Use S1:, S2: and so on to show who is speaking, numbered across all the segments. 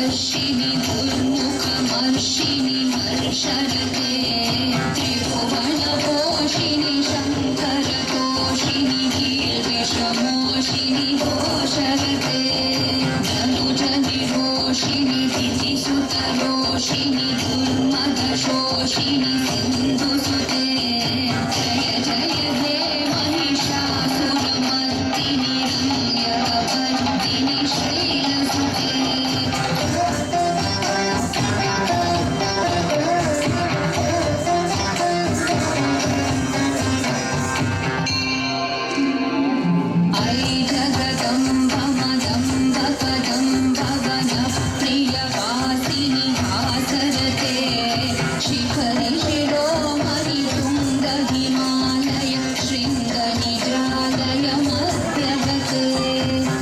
S1: वर्षिणि दुर्मुखमर्षिणि हर्षरते त्रिभुवनपोषिणि शङ्करतोषिणि कीर्तिशमोषिणि घोषरते धनुजनिरोषिणि दितिसुतरोषिणि दुर्मदशोषिणि सिन्धुसुते जय जय हे महिषासुरमर्दिनि रम्यकपर्दिनि शैलसुते ऐ जगदम्ब मदम्ब कदम्ब वनप्रियवासिनि हासरते शिखरि शिरोमणि तुङ्ग हिमालय शृङ्गनिजालय मध्यगते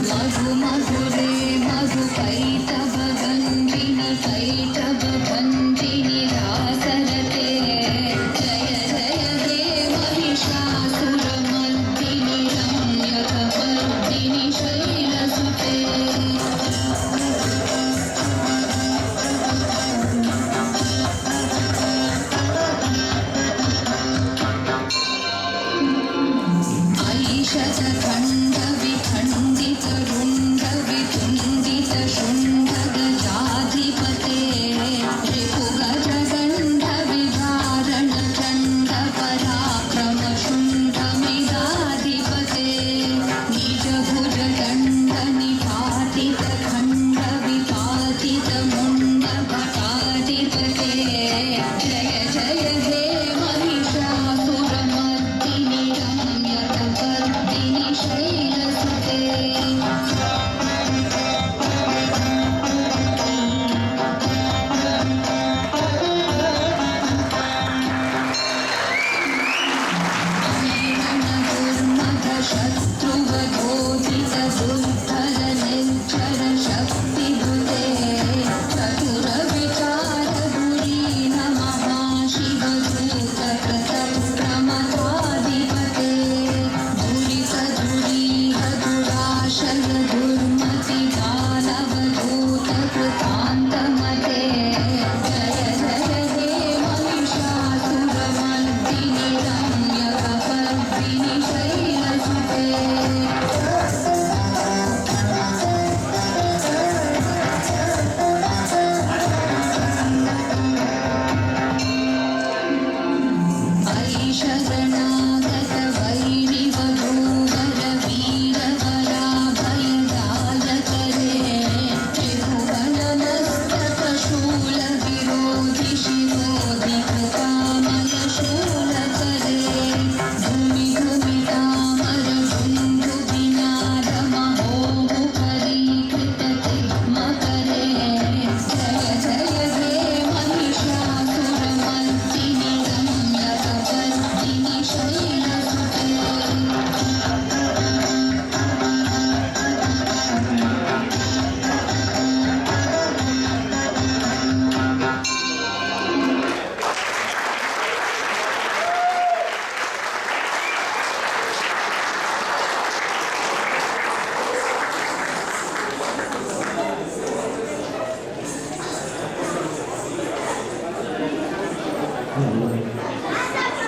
S1: मधु मधुरे मधुकैटभगञ्जिनि कैटभभञ्जिनि रासरते जय जय हे महिषासुरमर्दिनि रम्यकपर्दिनि शैलसुते ऐषधखण्डविखण्डितरुण्डवितुण्डितशुण्डगजाधिपते रिपुगजगण्डविधारणचण्डपराक्रमशुण्डमिदाधिपते निजभुजदण्डनिपातितखण्डविपातितमुण्डभटाधिपते जय जय हे महिषासुरमर्दिनि रम्यकपर्दिनि शैलसुते शत्रुवधोदितदुर्धरनिर्झरशक्तिभुते चतुरविचारधुरीन महाशिवधूतकृतप्रमथाधिपते दुरितधुरीह दुराशय